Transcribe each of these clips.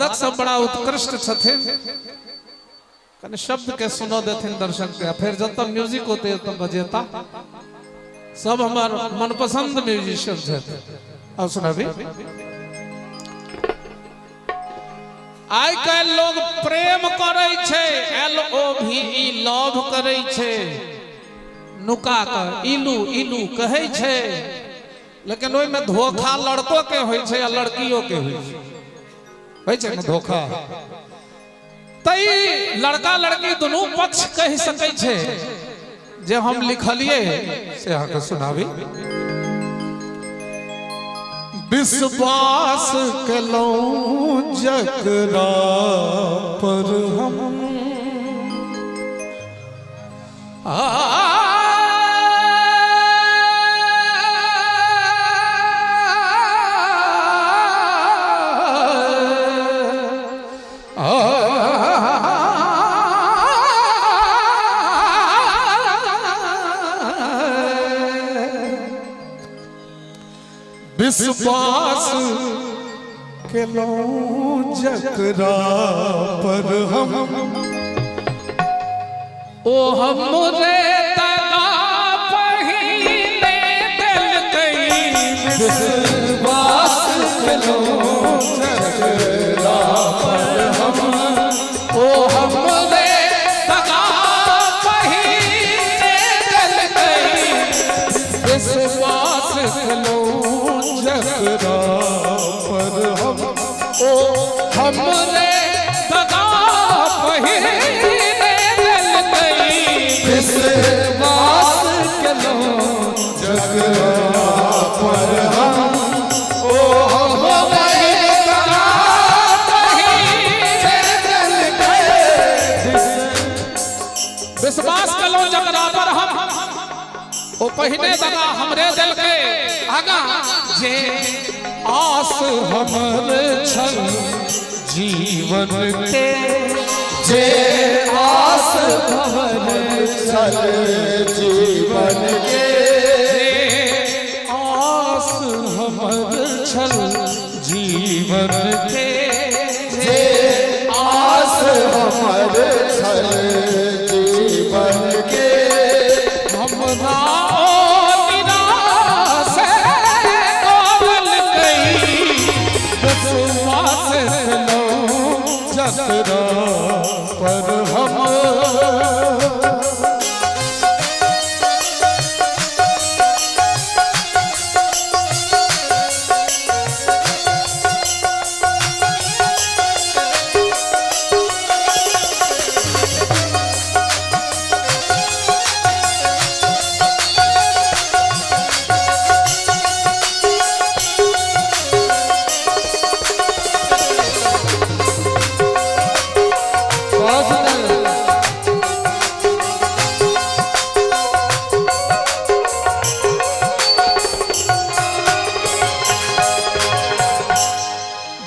वादक सब बड़ा उत्कृष्ट छथिन कने शब्द के सुनो देथिन दर्शक के फिर जब तक म्यूजिक होते तब बजेता सब हमार मनपसंद म्यूजिशियन छथिन और सुनाबी आइ काल लोग प्रेम करे छे LOVE लव करे छे नुका कर इलू इलू कहे छे लेकिन ओइ में धोखा लड़को के होय छे या लड़कियों के होय छे ना धोखा तई लड़का लड़की दोनों पक्ष कह सके छे जे हम लिखलिए से आके सुनाबी विश्वास कलो जकरा पर हम विश्वास के लो जकरा पर हम ओ हमरे तका पहिने दिल कई विश्वास के लो जकरा पर हम ओ हमरे तका पहिने दिल कई विश्वास के लो जकरा पर हम ओ हमरे तका पहिने दिल कई विश्वास के लो जकरा पर हम ओ हमरे तका पहिने दिल कई विश्वास के लो जकरा पर हम ओ पहिने दगा हमरे दिल के आगा जे आस हमर छल जीवन के जे आस हमर छल जीवन के आस हमर छल जीवन के जे आस हमर छल जीवन के हमरा जकरा पर हम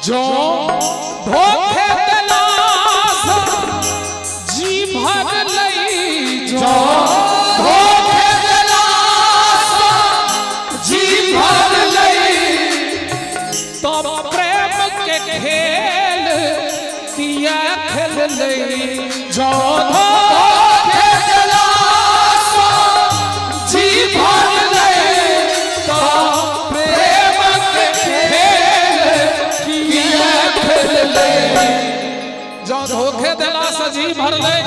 जो धोखे दिलास जी भर लई जो धोखे दिलास जी भर लई तो प्रेम के खेल किया खेल लई जो धोखे दिलास जी भर लई तो प्रेम के जो धोखे दिला सजी भर ले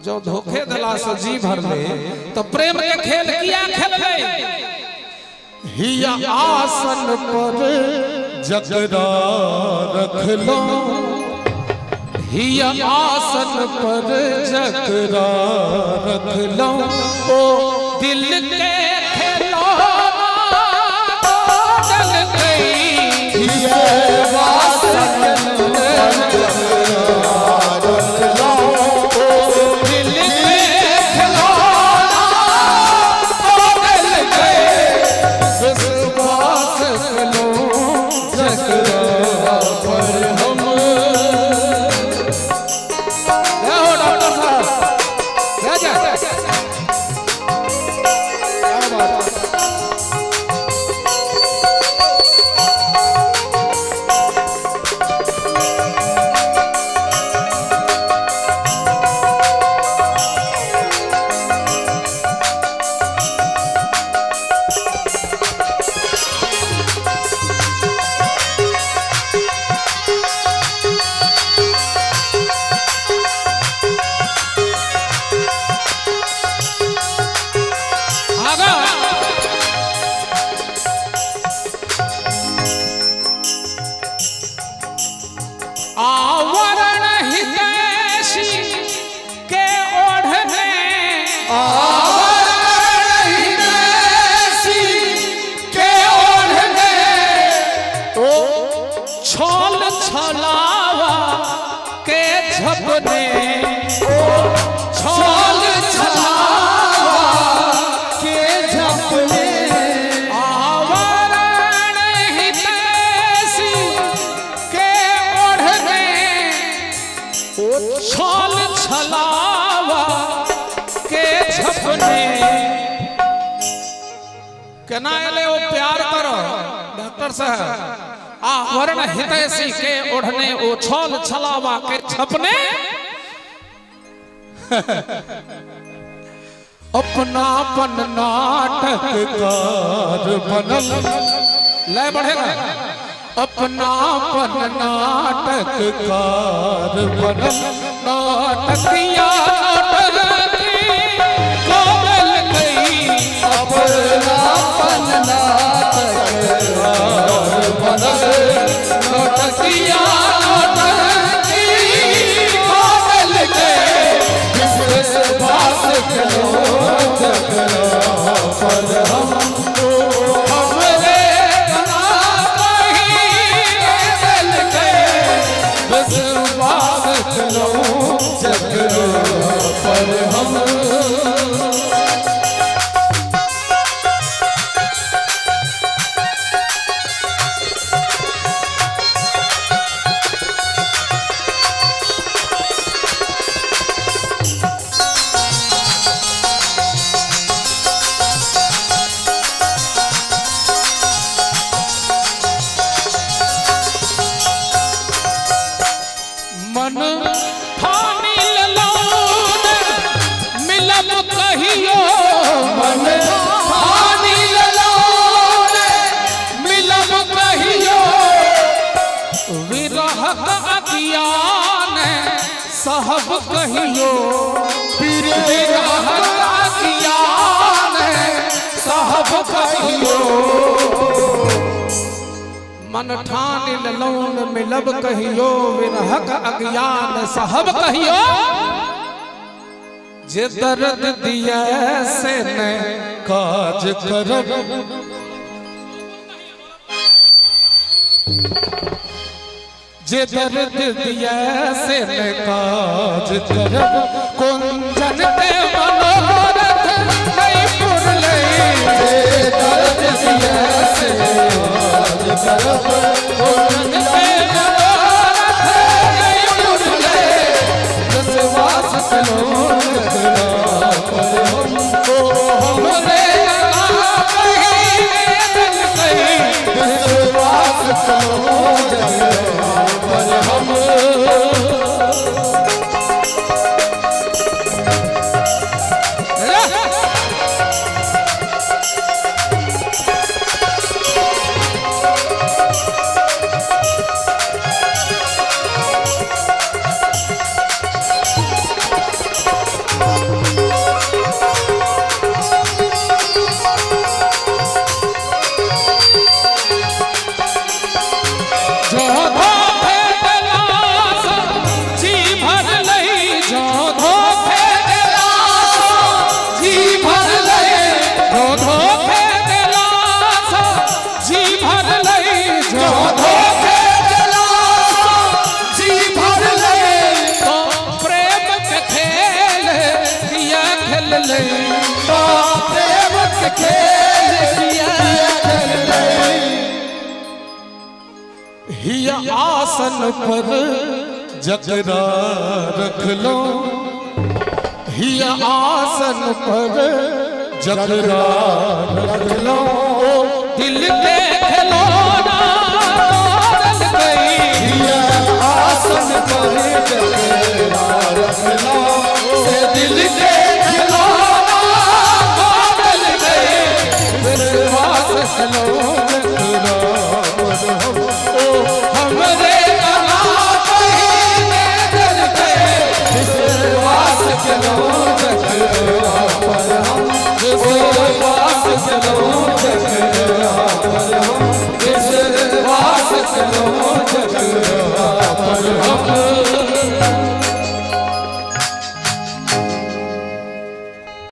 जो धोखे दिला सजी भर ले तो प्रेम के खेल किया खेल ले हिया आसन पर जकरा रख लो हिया आसन पर जकरा रख लो ओ दिल के खिलौना चल गई हिया आसन छल छलावा के झपने छल छलावा के झपने आवरण हितैषी के ओढ़ने ओ छल छलावा के झपने केना एले ओ प्यार करो डॉक्टर साहब आवरण हितैषी के ओढ़ने ओ छल छलावा के छपने अपनापन नाटककार बनल लय बढ़ेगा अपनापन नाटककार बनल नाटकिया नाटकी कोमल गई अपनापन नाटककार बनल नाटकिया नाटकी कोमल गई विश्वास करो पर हम हमरे बना कहीं दिल गए विश्वास करो जगरो पर हम मन ठानी ललौन मिलब कहियो मन ठानी ललौन मिलब कहियो विरहक अज्ञान सहब कहियो विरहक अज्ञान सहब कहियो मन ठान ललौन मिलब कहियो विरहक अज्ञान सहब कहियो जे दर्द दिया से न काज करब जे दर्द दिया से न काज करब कुंजन के मनोरथ नहीं पुरले जे दर्द दिया से काज करब कुंजन के मनोरथ नहीं पुरले विश्वास करो जगरा पर हम हमरे कहीं दिल कहीं विश्वास करो जगरा पर हम हिया आसन पर जगरा रख लो हिया आसन पर जगरा रख लो दिल के खिलौना तोड़ गई आसन पर जगरा रख लो से दिल के खिलौना तोड़ गई विश्वास करो जगरा पर हम हमरे कला कहीं दिल के विश्वास करो